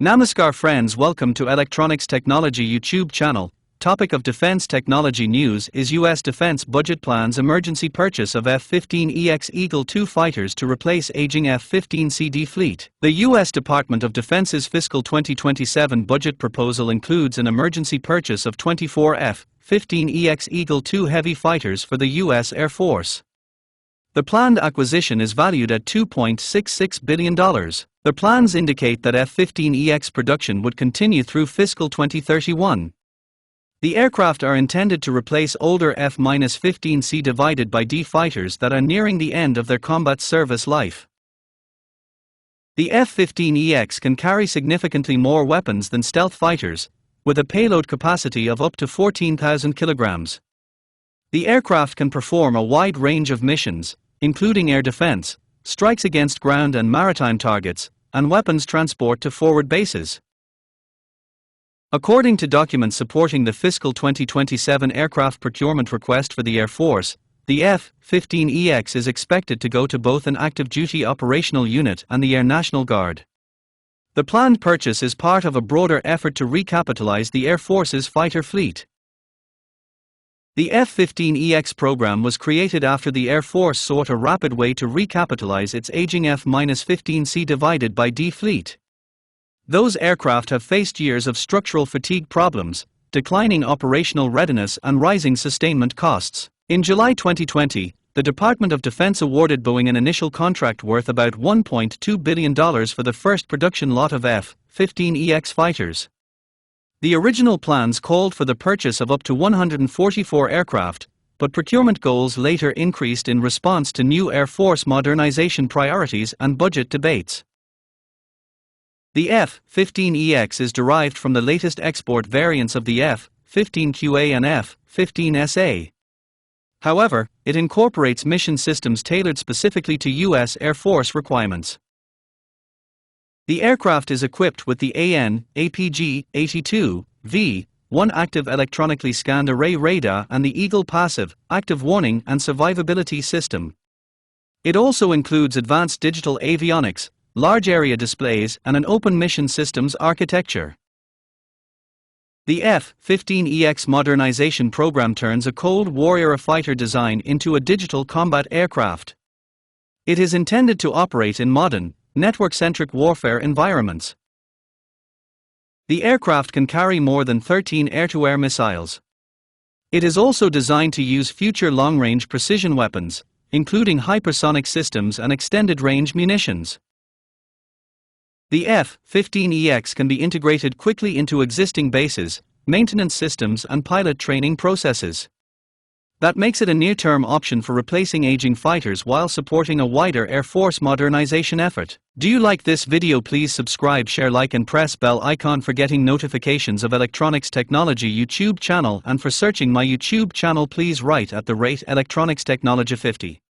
Namaskar friends, welcome to Electronics Technology YouTube channel. Topic of defense technology news is US defense budget plans emergency purchase of F-15EX Eagle II fighters to replace aging F-15C fleet. The US Department of Defense's fiscal 2027 budget proposal includes an emergency purchase of 24 F-15EX Eagle II heavy fighters for the US Air Force. The planned acquisition is valued at $2.66 billion. The plans indicate that F-15EX production would continue through fiscal 2031. The aircraft are intended to replace older F-15C divided by D fighters that are nearing the end of their combat service life. The F-15EX can carry significantly more weapons than stealth fighters, with a payload capacity of up to 14,000 kilograms. The aircraft can perform a wide range of missions, including air defense, strikes against ground and maritime targets, and weapons transport to forward bases. According to documents supporting the fiscal 2027 aircraft procurement request for the Air Force, the F-15EX is expected to go to both an active duty operational unit and the Air National Guard. The planned purchase is part of a broader effort to recapitalize the Air Force's fighter fleet. The F-15EX program was created after the Air Force sought a rapid way to recapitalize its aging F-15C divided by D fleet. Those aircraft have faced years of structural fatigue problems, declining operational readiness and rising sustainment costs. In July 2020, the Department of Defense awarded Boeing an initial contract worth about $1.2 billion for the first production lot of F-15EX fighters. The original plans called for the purchase of up to 144 aircraft, but procurement goals later increased in response to new Air Force modernization priorities and budget debates. The F-15EX is derived from the latest export variants of the F-15QA and F-15SA. However, it incorporates mission systems tailored specifically to U.S. Air Force requirements. The aircraft is equipped with the AN/APG-82V1 active electronically scanned array radar and the Eagle passive, active warning and survivability system. It also includes advanced digital avionics, large area displays and an open mission systems architecture. The F-15EX modernization program turns a Cold War-era fighter design into a digital combat aircraft. It is intended to operate in modern, network-centric warfare environments. The aircraft can carry more than 13 air-to-air missiles. It is also designed to use future long-range precision weapons, including hypersonic systems and extended-range munitions. The F-15EX can be integrated quickly into existing bases, maintenance systems and pilot training processes. That makes it a near-term option for replacing aging fighters while supporting a wider Air Force modernization effort. Do you like this video? Please subscribe, share, like and press bell icon for getting notifications of Electronics Technology YouTube channel, and for searching my YouTube channel please write @Electronics Technology 50.